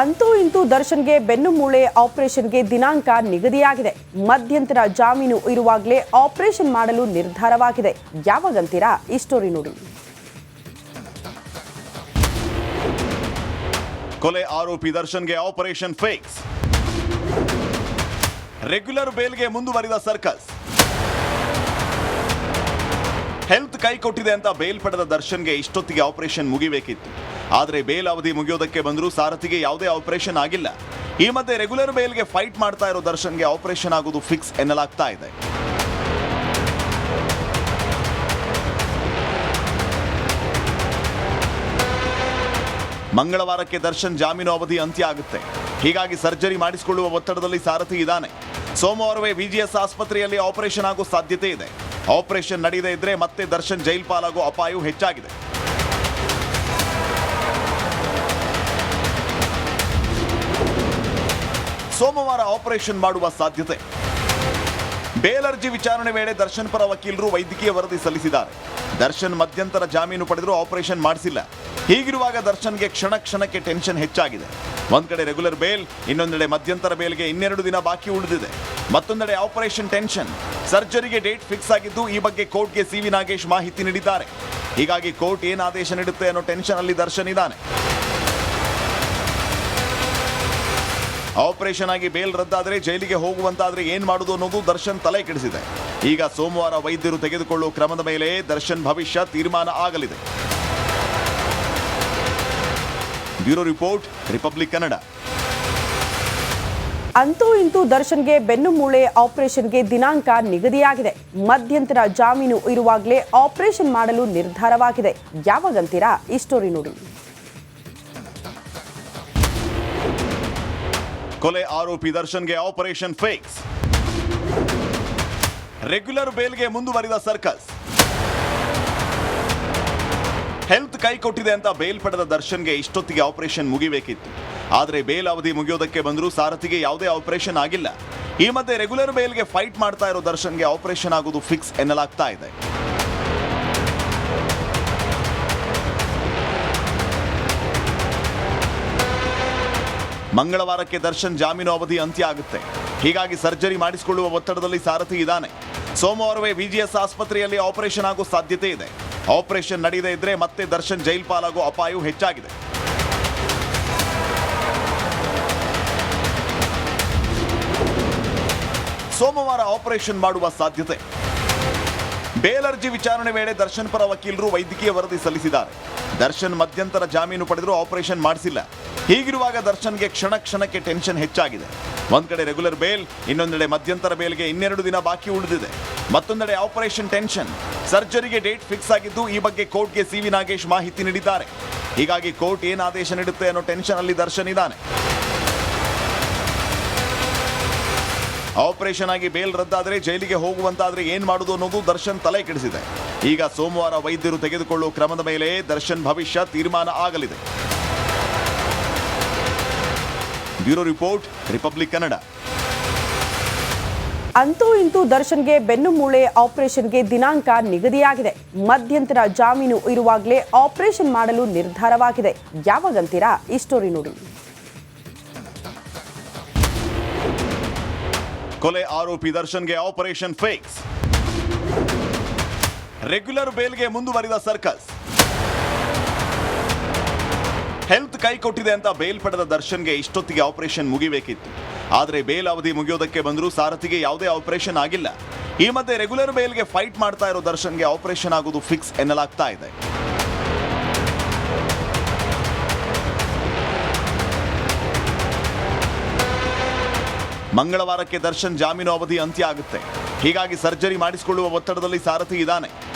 ಅಂತೂ ಇಂತೂ ದರ್ಶನ್ಗೆ ಬೆನ್ನು ಮೂಳೆ ಆಪರೇಷನ್ಗೆ ದಿನಾಂಕ ನಿಗದಿಯಾಗಿದೆ. ಮಧ್ಯಂತರ ಜಾಮೀನು ಇರುವಾಗಲೇ ಆಪರೇಷನ್ ಮಾಡಲು ನಿರ್ಧಾರವಾಗಿದೆ. ಯಾವಾಗಂತೀರಾ? ಈ ಸ್ಟೋರಿ ನೋಡಿ. ಕೊಲೆ ಆರೋಪಿ ದರ್ಶನ್ಗೆ ಆಪರೇಷನ್ ಫಿಕ್ಸ್. ರೆಗ್ಯುಲರ್ ಬೇಲ್ಗೆ ಮುಂದುವರಿದ ಸರ್ಕಸ್. ಹೆಲ್ತ್ ಕೈ ಕೊಟ್ಟಿದೆ ಅಂತ ಬೇಲ್ ಪಡೆದ ದರ್ಶನ್ಗೆ ಇಷ್ಟೊತ್ತಿಗೆ ಆಪರೇಷನ್ ಮುಗಿಬೇಕಿತ್ತು. ಆದರೆ ಬೇಲ್ ಅವಧಿ ಮುಗಿಯೋದಕ್ಕೆ ಬಂದರೂ ಸಾರಥಿಗೆ ಯಾವುದೇ ಆಪರೇಷನ್ ಆಗಿಲ್ಲ. ಈ ಮಧ್ಯೆ ರೆಗ್ಯುಲರ್ ಬೇಲ್ಗೆ ಫೈಟ್ ಮಾಡ್ತಾ ಇರೋ ದರ್ಶನ್ಗೆ ಆಪರೇಷನ್ ಆಗೋದು ಫಿಕ್ಸ್ ಎನ್ನಲಾಗ್ತಾ ಇದೆ. ಮಂಗಳವಾರಕ್ಕೆ ದರ್ಶನ್ ಜಾಮೀನು ಅವಧಿ ಅಂತ್ಯ ಆಗುತ್ತೆ. ಹೀಗಾಗಿ ಸರ್ಜರಿ ಮಾಡಿಸಿಕೊಳ್ಳುವ ಒತ್ತಡದಲ್ಲಿ ಸಾರಥಿ ಇದ್ದಾನೆ. ಸೋಮವಾರವೇ ವಿಜಿಎಸ್ ಆಸ್ಪತ್ರೆಯಲ್ಲಿ ಆಪರೇಷನ್ ಆಗೋ ಸಾಧ್ಯತೆ ಇದೆ. ಆಪರೇಷನ್ ನಡೆಯದೇ ಇದ್ರೆ ಮತ್ತೆ ದರ್ಶನ್ ಜೈಲ್ ಪಾಲಾಗೋ ಅಪಾಯವೂ ಹೆಚ್ಚಾಗಿದೆ. ಸೋಮವಾರ ಆಪರೇಷನ್ ಮಾಡುವ ಸಾಧ್ಯತೆ. ಬೇಲ್ ಅರ್ಜಿ ವಿಚಾರಣೆ ವೇಳೆ ದರ್ಶನ್ ಪರ ವಕೀಲರು ವೈದ್ಯಕೀಯ ವರದಿ ಸಲ್ಲಿಸಿದ್ದಾರೆ. ದರ್ಶನ್ ಮಧ್ಯಂತರ ಜಾಮೀನು ಪಡೆದರೂ ಆಪರೇಷನ್ ಮಾಡಿಸಿಲ್ಲ. ಹೀಗಿರುವಾಗ ದರ್ಶನ್ಗೆ ಕ್ಷಣ ಕ್ಷಣಕ್ಕೆ ಟೆನ್ಷನ್ ಹೆಚ್ಚಾಗಿದೆ. ಒಂದ್ ಕಡೆ ರೆಗ್ಯುಲರ್ ಬೇಲ್, ಇನ್ನೊಂದೆಡೆ ಮಧ್ಯಂತರ ಬೇಲ್ಗೆ 2 ದಿನ ಬಾಕಿ ಉಳಿದಿದೆ. ಮತ್ತೊಂದೆಡೆ ಆಪರೇಷನ್ ಟೆನ್ಷನ್. ಸರ್ಜರಿಗೆ ಡೇಟ್ ಫಿಕ್ಸ್ ಆಗಿದ್ದು, ಈ ಬಗ್ಗೆ ಕೋರ್ಟ್ಗೆ ಸಿ.ವಿ. ನಾಗೇಶ್ ಮಾಹಿತಿ ನೀಡಿದ್ದಾರೆ. ಹೀಗಾಗಿ ಕೋರ್ಟ್ ಏನು ಆದೇಶ ನೀಡುತ್ತೆ ಅನ್ನೋ ಟೆನ್ಷನ್ ಅಲ್ಲಿ ದರ್ಶನ್ ಇದ್ದಾನೆ. ಆಪರೇಷನ್ ಆಗಿ ಬೇಲ್ ರದ್ದಾದರೆ ಜೈಲಿಗೆ ಹೋಗುವಂತಾದ್ರೆ ಏನ್ ಮಾಡುದು ಅನ್ನೋದು ದರ್ಶನ್ ತಲೆ ಕೆಡಿಸಿದೆ. ಈಗ ಸೋಮವಾರ ವೈದ್ಯರು ತೆಗೆದುಕೊಳ್ಳುವ ಕ್ರಮದ ಮೇಲೆ ದರ್ಶನ್ ಭವಿಷ್ಯ ತೀರ್ಮಾನ ಆಗಲಿದೆ. Bureau report, republic Kannada. ಅಂತೂ ಇಂತೂ ದರ್ಶನ್ಗೆ ಬೆನ್ನು ಮೂಳೆ ಆಪರೇಷನ್ಗೆ ದಿನಾಂಕ ನಿಗದಿಯಾಗಿದೆ. ಮಧ್ಯಂತರ ಜಾಮೀನು ಇರುವಾಗಲೇ ಆಪರೇಷನ್ ಮಾಡಲು ನಿರ್ಧಾರವಾಗಿದೆ. ಯಾವಾಗಂತೀರಾ? ಈ ಸ್ಟೋರಿ ನೋಡಿ. ಕೊಲೆ ಆರೋಪಿ ದರ್ಶನ್ಗೆ ಆಪರೇಷನ್ ಫಿಕ್ಸ್. ರೆಗ್ಯುಲರ್ ಬೇಲ್ಗೆ ಮುಂದುವರಿದ ಸರ್ಕಸ್. ಹೆಲ್ತ್ ಕೈ ಕೊಟ್ಟಿದೆ ಅಂತ ಬೇಲ್ ಪಡೆದ ದರ್ಶನ್ಗೆ ಇಷ್ಟೊತ್ತಿಗೆ ಆಪರೇಷನ್ ಮುಗಿಬೇಕಿತ್ತು. ಆದರೆ ಬೇಲ್ ಅವಧಿ ಮುಗಿಯೋದಕ್ಕೆ ಬಂದರೂ ಸಾರಥಿಗೆ ಯಾವುದೇ ಆಪರೇಷನ್ ಆಗಿಲ್ಲ. ಈ ಮಧ್ಯೆ ರೆಗ್ಯುಲರ್ ಬೇಲ್ಗೆ ಫೈಟ್ ಮಾಡ್ತಾ ಇರೋ ದರ್ಶನ್ಗೆ ಆಪರೇಷನ್ ಆಗೋದು ಫಿಕ್ಸ್ ಎನ್ನಲಾಗ್ತಾ ಇದೆ. ಮಂಗಳವಾರಕ್ಕೆ ದರ್ಶನ್ ಜಾಮೀನು ಅವಧಿ ಅಂತ್ಯ ಆಗುತ್ತೆ. ಹೀಗಾಗಿ ಸರ್ಜರಿ ಮಾಡಿಸಿಕೊಳ್ಳುವ ಒತ್ತಡದಲ್ಲಿ ಸಾರಥಿ ಇದ್ದಾನೆ. ಸೋಮವಾರವೇ ವಿಜಿಎಸ್ ಆಸ್ಪತ್ರೆಯಲ್ಲಿ ಆಪರೇಷನ್ ಆಗೋ ಸಾಧ್ಯತೆ ಇದೆ. ಆಪರೇಷನ್ ನಡೆಯದೇ ಇದ್ರೆ ಮತ್ತೆ ದರ್ಶನ್ ಜೈಲ್ ಪಾಲಾಗೋ ಅಪಾಯವೂ ಹೆಚ್ಚಾಗಿದೆ. ಸೋಮವಾರ ಆಪರೇಷನ್ ಮಾಡುವ ಸಾಧ್ಯತೆ. ಬೇಲ್ ಅರ್ಜಿ ವಿಚಾರಣೆ ವೇಳೆ ದರ್ಶನ್ ಪರ ವಕೀಲರು ವೈದ್ಯಕೀಯ ವರದಿ ಸಲ್ಲಿಸಿದ್ದಾರೆ. ದರ್ಶನ್ ಮಧ್ಯಂತರ ಜಾಮೀನು ಪಡೆದರೂ ಆಪರೇಷನ್ ಮಾಡಿಸಿಲ್ಲ. ಹೀಗಿರುವಾಗ ದರ್ಶನ್ಗೆ ಕ್ಷಣ ಕ್ಷಣಕ್ಕೆ ಟೆನ್ಷನ್ ಹೆಚ್ಚಾಗಿದೆ. ಒಂದ್ ಕಡೆ ರೆಗ್ಯುಲರ್ ಬೇಲ್, ಇನ್ನೊಂದೆಡೆ ಮಧ್ಯಂತರ ಬೇಲ್ಗೆ 2 ದಿನ ಬಾಕಿ ಉಳಿದಿದೆ. ಮತ್ತೊಂದೆಡೆ ಆಪರೇಷನ್ ಟೆನ್ಷನ್. ಸರ್ಜರಿಗೆ ಡೇಟ್ ಫಿಕ್ಸ್ ಆಗಿದ್ದು, ಈ ಬಗ್ಗೆ ಕೋರ್ಟ್ಗೆ ಸಿ.ವಿ. ನಾಗೇಶ್ ಮಾಹಿತಿ ನೀಡಿದ್ದಾರೆ. ಹೀಗಾಗಿ ಕೋರ್ಟ್ ಏನು ಆದೇಶ ನೀಡುತ್ತೆ ಅನ್ನೋ ಟೆನ್ಷನ್ ಅಲ್ಲಿ ದರ್ಶನ್ ಇದ್ದಾನೆ. ಆಪರೇಷನ್ ಆಗಿ ಬೇಲ್ ರದ್ದಾದರೆ ಜೈಲಿಗೆ ಹೋಗುವಂತಾದ್ರೆ ಏನ್ ಮಾಡುದು ಅನ್ನೋದು ದರ್ಶನ್ ತಲೆ ಕೆಡಿಸಿದೆ. ಈಗ ಸೋಮವಾರ ವೈದ್ಯರು ತೆಗೆದುಕೊಳ್ಳುವ ಕ್ರಮದ ಮೇಲೆ ದರ್ಶನ್ ಭವಿಷ್ಯ ತೀರ್ಮಾನ ಆಗಲಿದೆ. Bureau report, republic Kannada. ಅಂತೂ ಇಂತೂ ದರ್ಶನ್ಗೆ ಬೆನ್ನು ಮೂಳೆ ಆಪರೇಷನ್ಗೆ ದಿನಾಂಕ ನಿಗದಿಯಾಗಿದೆ. ಮಧ್ಯಂತರ ಜಾಮೀನು ಇರುವಾಗಲೇ ಆಪರೇಷನ್ ಮಾಡಲು ನಿರ್ಧಾರವಾಗಿದೆ. ಯಾವಾಗಂತೀರಾ? ಈ ಸ್ಟೋರಿ ನೋಡಿ. ಕೊಲೆ ಆರೋಪಿ ದರ್ಶನ್ಗೆ ಆಪರೇಷನ್ ಫಿಕ್ಸ್. ರೆಗ್ಯುಲರ್ ಬೇಲ್ಗೆ ಮುಂದುವರಿದ ಸರ್ಕಸ್. ಹೆಲ್ತ್ ಕೈ ಕೊಟ್ಟಿದೆ ಅಂತ ಬೇಲ್ ಪಡೆದ ದರ್ಶನ್ಗೆ ಇಷ್ಟೊತ್ತಿಗೆ ಆಪರೇಷನ್ ಮುಗಿಬೇಕಿತ್ತು. ಆದರೆ ಬೇಲ್ ಅವಧಿ ಮುಗಿಯೋದಕ್ಕೆ ಬಂದರೂ ಸಾರಥಿಗೆ ಯಾವುದೇ ಆಪರೇಷನ್ ಆಗಿಲ್ಲ. ಈ ಮಧ್ಯೆ ರೆಗ್ಯುಲರ್ ಬೇಲ್ಗೆ ಫೈಟ್ ಮಾಡ್ತಾ ಇರೋ ದರ್ಶನ್ಗೆ ಆಪರೇಷನ್ ಆಗೋದು ಫಿಕ್ಸ್ ಎನ್ನಲಾಗ್ತಾ ಇದೆ. ಮಂಗಳವಾರಕ್ಕೆ ದರ್ಶನ್ ಜಾಮೀನು ಅವಧಿ ಅಂತ್ಯ ಆಗುತ್ತೆ. ಹೀಗಾಗಿ ಸರ್ಜರಿ ಮಾಡಿಸಿಕೊಳ್ಳುವ ಒತ್ತಡದಲ್ಲಿ ಸಾರಥಿ ಇದ್ದಾನೆ.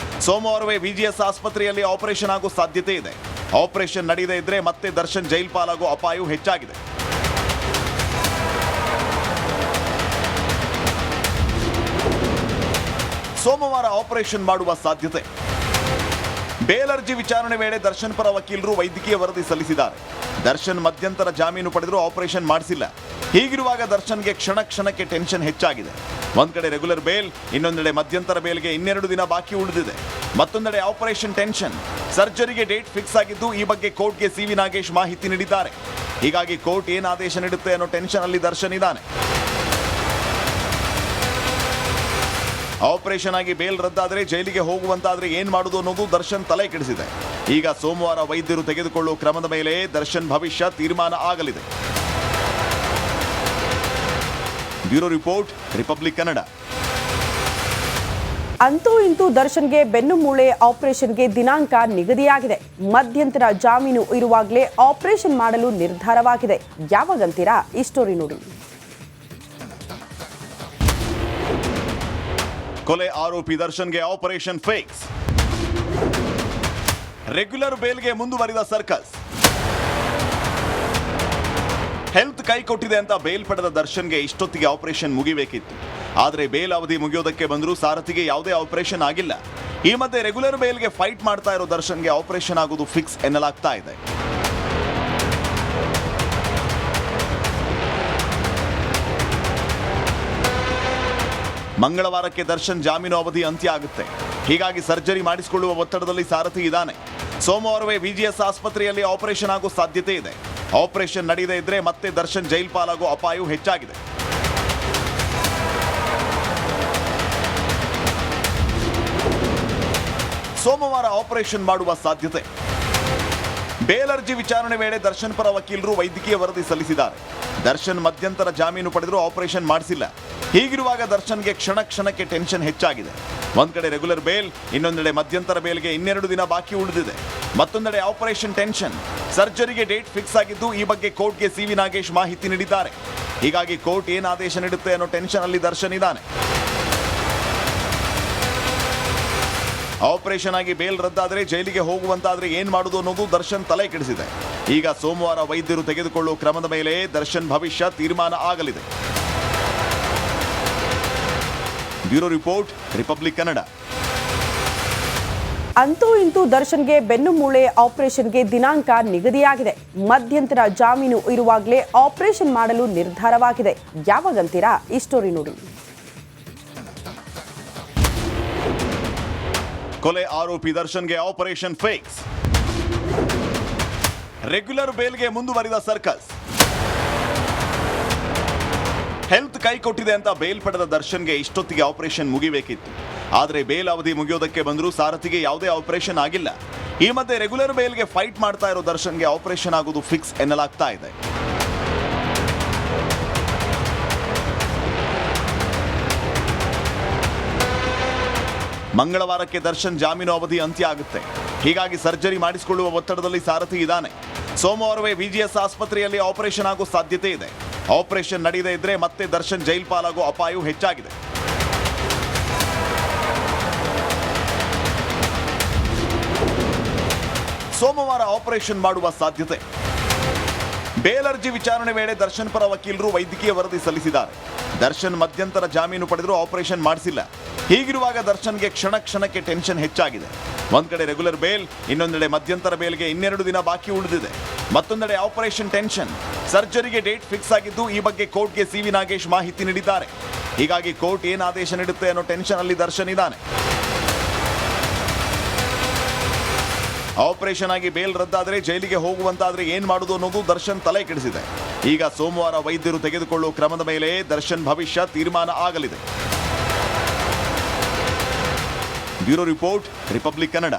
ಸೋಮವಾರವೇ ವಿಜಿಎಸ್ ಆಸ್ಪತ್ರೆಯಲ್ಲಿ ಆಪರೇಷನ್ ಆಗೋ ಸಾಧ್ಯತೆ ಇದೆ. ಆಪರೇಷನ್ ನಡೆಯದೇ ಇದ್ರೆ ಮತ್ತೆ ದರ್ಶನ್ ಜೈಲ್ ಪಾಲಾಗೋ ಅಪಾಯವೂ ಹೆಚ್ಚಾಗಿದೆ. ಸೋಮವಾರ ಆಪರೇಷನ್ ಮಾಡುವ ಸಾಧ್ಯತೆ. ಬೇಲ್ ಅರ್ಜಿ ವಿಚಾರಣೆ ವೇಳೆ ದರ್ಶನ್ ಪರ ವಕೀಲರು ವೈದ್ಯಕೀಯ ವರದಿ ಸಲ್ಲಿಸಿದ್ದಾರೆ. ದರ್ಶನ್ ಮಧ್ಯಂತರ ಜಾಮೀನು ಪಡೆದರೂ ಆಪರೇಷನ್ ಮಾಡಿಸಿಲ್ಲ. ಹೀಗಿರುವಾಗ ದರ್ಶನ್ಗೆ ಕ್ಷಣ ಕ್ಷಣಕ್ಕೆ ಟೆನ್ಷನ್ ಹೆಚ್ಚಾಗಿದೆ. ಒಂದ್ ಕಡೆ ರೆಗ್ಯುಲರ್ ಬೇಲ್, ಇನ್ನೊಂದೆಡೆ ಮಧ್ಯಂತರ ಬೇಲ್ಗೆ 2 ದಿನ ಬಾಕಿ ಉಳಿದಿದೆ. ಮತ್ತೊಂದೆಡೆ ಆಪರೇಷನ್ ಟೆನ್ಷನ್, ಸರ್ಜರಿಗೆ ಡೇಟ್ ಫಿಕ್ಸ್ ಆಗಿದ್ದು ಈ ಬಗ್ಗೆ ಕೋರ್ಟ್ಗೆ ಸಿ.ವಿ. ನಾಗೇಶ್ ಮಾಹಿತಿ ನೀಡಿದ್ದಾರೆ. ಹೀಗಾಗಿ ಕೋರ್ಟ್ ಏನು ಆದೇಶ ನೀಡುತ್ತೆ ಅನ್ನೋ ಟೆನ್ಷನ್ ಅಲ್ಲಿ ದರ್ಶನ್ ಇದ್ದಾನೆ. ಆಪರೇಷನ್ ಆಗಿ ಬೇಲ್ ರದ್ದಾದರೆ ಜೈಲಿಗೆ ಹೋಗುವಂತಾದ್ರೆ ಏನ್ ಮಾಡುದು ಅನ್ನೋದು ದರ್ಶನ್ ತಲೆ ಕೆಡಿಸಿದೆ. ಈಗ ಸೋಮವಾರ ವೈದ್ಯರು ತೆಗೆದುಕೊಳ್ಳುವ ಕ್ರಮದ ಮೇಲೆ ದರ್ಶನ್ ಭವಿಷ್ಯ ತೀರ್ಮಾನ ಆಗಲಿದೆ. Bureau report, republic Kannada. ಅಂತೂ ಇಂತೂ ದರ್ಶನ್ಗೆ ಬೆನ್ನು ಮೂಳೆ ಆಪರೇಷನ್ಗೆ ದಿನಾಂಕ ನಿಗದಿಯಾಗಿದೆ. ಮಧ್ಯಂತರ ಜಾಮೀನು ಇರುವಾಗಲೇ ಆಪರೇಷನ್ ಮಾಡಲು ನಿರ್ಧಾರವಾಗಿದೆ. ಯಾವಾಗಂತೀರಾ? ಈ ಸ್ಟೋರಿ ನೋಡಿ. ಕೊಲೆ ಆರೋಪಿ ದರ್ಶನ್ಗೆ ಆಪರೇಷನ್ ಫಿಕ್ಸ್. ರೆಗ್ಯುಲರ್ ಬೇಲ್ಗೆ ಮುಂದುವರಿದ ಸರ್ಕಸ್. ಹೆಲ್ತ್ ಕೈ ಕೊಟ್ಟಿದೆ ಅಂತ ಬೇಲ್ ಪಡೆದ ದರ್ಶನ್ಗೆ ಇಷ್ಟೊತ್ತಿಗೆ ಆಪರೇಷನ್ ಮುಗಿಬೇಕಿತ್ತು. ಆದರೆ ಬೇಲ್ ಅವಧಿ ಮುಗಿಯೋದಕ್ಕೆ ಬಂದರೂ ಸಾರಥಿಗೆ ಯಾವುದೇ ಆಪರೇಷನ್ ಆಗಿಲ್ಲ. ಈ ಮಧ್ಯೆ ರೆಗ್ಯುಲರ್ ಬೇಲ್ಗೆ ಫೈಟ್ ಮಾಡ್ತಾ ಇರೋ ದರ್ಶನ್ಗೆ ಆಪರೇಷನ್ ಆಗೋದು ಫಿಕ್ಸ್ ಎನ್ನಲಾಗ್ತಾ ಇದೆ. ಮಂಗಳವಾರಕ್ಕೆ ದರ್ಶನ್ ಜಾಮೀನು ಅವಧಿ ಅಂತ್ಯ ಆಗುತ್ತೆ. ಹೀಗಾಗಿ ಸರ್ಜರಿ ಮಾಡಿಸಿಕೊಳ್ಳುವ ಒತ್ತಡದಲ್ಲಿ ಸಾರಥಿ ಇದ್ದಾನೆ. ಸೋಮವಾರವೇ ವಿಜಿಎಸ್ ಆಸ್ಪತ್ರೆಯಲ್ಲಿ ಆಪರೇಷನ್ ಆಗೋ ಸಾಧ್ಯತೆ ಇದೆ. ಆಪರೇಷನ್ ನಡೆಯದೇ ಇದ್ರೆ ಮತ್ತೆ ದರ್ಶನ್ ಜೈಲ್ ಪಾಲಾಗೋ ಅಪಾಯವು ಹೆಚ್ಚಾಗಿದೆ. ಸೋಮವಾರ ಆಪರೇಷನ್ ಮಾಡುವ ಸಾಧ್ಯತೆ. ಬೇಲ್ ಅರ್ಜಿ ವಿಚಾರಣೆ ವೇಳೆ ದರ್ಶನ್ ಪರ ವಕೀಲರು ವೈದ್ಯಕೀಯ ವರದಿ ಸಲ್ಲಿಸಿದ್ದಾರೆ. ದರ್ಶನ್ ಮಧ್ಯಂತರ ಜಾಮೀನು ಪಡೆದರೂ ಆಪರೇಷನ್ ಮಾಡಿಸಿಲ್ಲ. ಹೀಗಿರುವಾಗ ದರ್ಶನ್ಗೆ ಕ್ಷಣಕ್ಕೆ ಟೆನ್ಷನ್ ಹೆಚ್ಚಾಗಿದೆ. ಒಂದ್ ಕಡೆ ರೆಗ್ಯುಲರ್ ಬೇಲ್, ಇನ್ನೊಂದೆಡೆ ಮಧ್ಯಂತರ ಬೇಲ್ಗೆ 2 ದಿನ ಬಾಕಿ ಉಳಿದಿದೆ. ಮತ್ತೊಂದೆಡೆ ಆಪರೇಷನ್ ಟೆನ್ಷನ್, ಸರ್ಜರಿಗೆ ಡೇಟ್ ಫಿಕ್ಸ್ ಆಗಿದ್ದು ಈ ಬಗ್ಗೆ ಕೋರ್ಟ್ಗೆ ಸಿ.ವಿ. ನಾಗೇಶ್ ಮಾಹಿತಿ ನೀಡಿದ್ದಾರೆ. ಹೀಗಾಗಿ ಕೋರ್ಟ್ ಏನು ಆದೇಶ ನೀಡುತ್ತೆ ಅನ್ನೋ ಟೆನ್ಷನ್ ಅಲ್ಲಿ ದರ್ಶನ್ ಇದ್ದಾನೆ. ಆಪರೇಷನ್ ಆಗಿ ಬೇಲ್ ರದ್ದಾದರೆ ಜೈಲಿಗೆ ಹೋಗುವಂತಾದ್ರೆ ಏನ್ ಮಾಡುದು ಅನ್ನೋದು ದರ್ಶನ್ ತಲೆ ಕೆಡಿಸಿದೆ. ಈಗ ಸೋಮವಾರ ವೈದ್ಯರು ತೆಗೆದುಕೊಳ್ಳುವ ಕ್ರಮದ ಮೇಲೆ ದರ್ಶನ್ ಭವಿಷ್ಯ ತೀರ್ಮಾನ ಆಗಲಿದೆ. Bureau report, republic Kannada. ಅಂತೂ ಇಂತೂ ದರ್ಶನ್ಗೆ ಬೆನ್ನು ಮೂಳೆ ಆಪರೇಷನ್ಗೆ ದಿನಾಂಕ ನಿಗದಿಯಾಗಿದೆ. ಮಧ್ಯಂತರ ಜಾಮೀನು ಇರುವಾಗಲೇ ಆಪರೇಷನ್ ಮಾಡಲು ನಿರ್ಧಾರವಾಗಿದೆ. ಯಾವಾಗಂತೀರಾ? ಈ ಸ್ಟೋರಿ ನೋಡಿ. ಕೊಲೆ ಆರೋಪಿ ದರ್ಶನ್ಗೆ ಆಪರೇಷನ್ ಫಿಕ್ಸ್. ರೆಗ್ಯುಲರ್ ಬೇಲ್ಗೆ ಮುಂದುವರಿದ ಸರ್ಕಸ್. ಹೆಲ್ತ್ ಕೈ ಕೊಟ್ಟಿದೆ ಅಂತ ಬೇಲ್ ಪಡೆದ ದರ್ಶನ್ಗೆ ಇಷ್ಟೊತ್ತಿಗೆ ಆಪರೇಷನ್ ಮುಗಿಬೇಕಿತ್ತು. ಆದರೆ ಬೇಲ್ ಅವಧಿ ಮುಗಿಯೋದಕ್ಕೆ ಬಂದರೂ ಸಾರಥಿಗೆ ಯಾವುದೇ ಆಪರೇಷನ್ ಆಗಿಲ್ಲ. ಈ ಮಧ್ಯೆ ರೆಗ್ಯುಲರ್ ಬೇಲ್ಗೆ ಫೈಟ್ ಮಾಡ್ತಾ ಇರೋ ದರ್ಶನ್ಗೆ ಆಪರೇಷನ್ ಆಗೋದು ಫಿಕ್ಸ್ ಎನ್ನಲಾಗ್ತಾ ಇದೆ. ಮಂಗಳವಾರಕ್ಕೆ ದರ್ಶನ್ ಜಾಮೀನು ಅವಧಿ ಅಂತ್ಯ ಆಗುತ್ತೆ. ಹೀಗಾಗಿ ಸರ್ಜರಿ ಮಾಡಿಸಿಕೊಳ್ಳುವ ಒತ್ತಡದಲ್ಲಿ ಸಾರಥಿ ಇದ್ದಾನೆ. ಸೋಮವಾರವೇ ವಿಜಿಎಸ್ ಆಸ್ಪತ್ರೆಯಲ್ಲಿ ಆಪರೇಷನ್ ಆಗೋ ಸಾಧ್ಯತೆ ಇದೆ. ಆಪರೇಷನ್ ನಡೆಯದೇ ಇದ್ರೆ ಮತ್ತೆ ದರ್ಶನ್ ಜೈಲ್ ಪಾಲಾಗೋ ಅಪಾಯವು ಹೆಚ್ಚಾಗಿದೆ. ಸೋಮವಾರ ಆಪರೇಷನ್ ಮಾಡುವ ಸಾಧ್ಯತೆ. ಬೇಲ್ ಅರ್ಜಿ ವಿಚಾರಣೆ ವೇಳೆ ದರ್ಶನ್ ಪರ ವಕೀಲರು ವೈದ್ಯಕೀಯ ವರದಿ ಸಲ್ಲಿಸಿದ್ದಾರೆ. ದರ್ಶನ್ ಮಧ್ಯಂತರ ಜಾಮೀನು ಪಡೆದರೂ ಆಪರೇಷನ್ ಮಾಡಿಸಿಲ್ಲ. ಹೀಗಿರುವಾಗ ದರ್ಶನ್ಗೆ ಕ್ಷಣಕ್ಕೆ ಟೆನ್ಷನ್ ಹೆಚ್ಚಾಗಿದೆ. ಒಂದ್ ಕಡೆ ರೆಗ್ಯುಲರ್ ಬೇಲ್, ಇನ್ನೊಂದೆಡೆ ಮಧ್ಯಂತರ ಬೇಲ್ಗೆ 2 ದಿನ ಬಾಕಿ ಉಳಿದಿದೆ. ಮತ್ತೊಂದೆಡೆ ಆಪರೇಷನ್ ಟೆನ್ಷನ್, ಸರ್ಜರಿಗೆ ಡೇಟ್ ಫಿಕ್ಸ್ ಆಗಿದ್ದು ಈ ಬಗ್ಗೆ ಕೋರ್ಟ್ಗೆ ಸಿ.ವಿ. ನಾಗೇಶ್ ಮಾಹಿತಿ ನೀಡಿದ್ದಾರೆ. ಹೀಗಾಗಿ ಕೋರ್ಟ್ ಏನು ಆದೇಶ ನೀಡುತ್ತೆ ಅನ್ನೋ ಟೆನ್ಷನ್ ಅಲ್ಲಿ ದರ್ಶನ್ ಇದ್ದಾನೆ. ಆಪರೇಷನ್ ಆಗಿ ಬೇಲ್ ರದ್ದಾದರೆ ಜೈಲಿಗೆ ಹೋಗುವಂತಾದ್ರೆ ಏನ್ ಮಾಡುದು ಅನ್ನೋದು ದರ್ಶನ್ ತಲೆ ಕೆಡಿಸಿದೆ. ಈಗ ಸೋಮವಾರ ವೈದ್ಯರು ತೆಗೆದುಕೊಳ್ಳುವ ಕ್ರಮದ ಮೇಲೆ ದರ್ಶನ್ ಭವಿಷ್ಯ ತೀರ್ಮಾನ ಆಗಲಿದೆ. Bureau report, republic Kannada.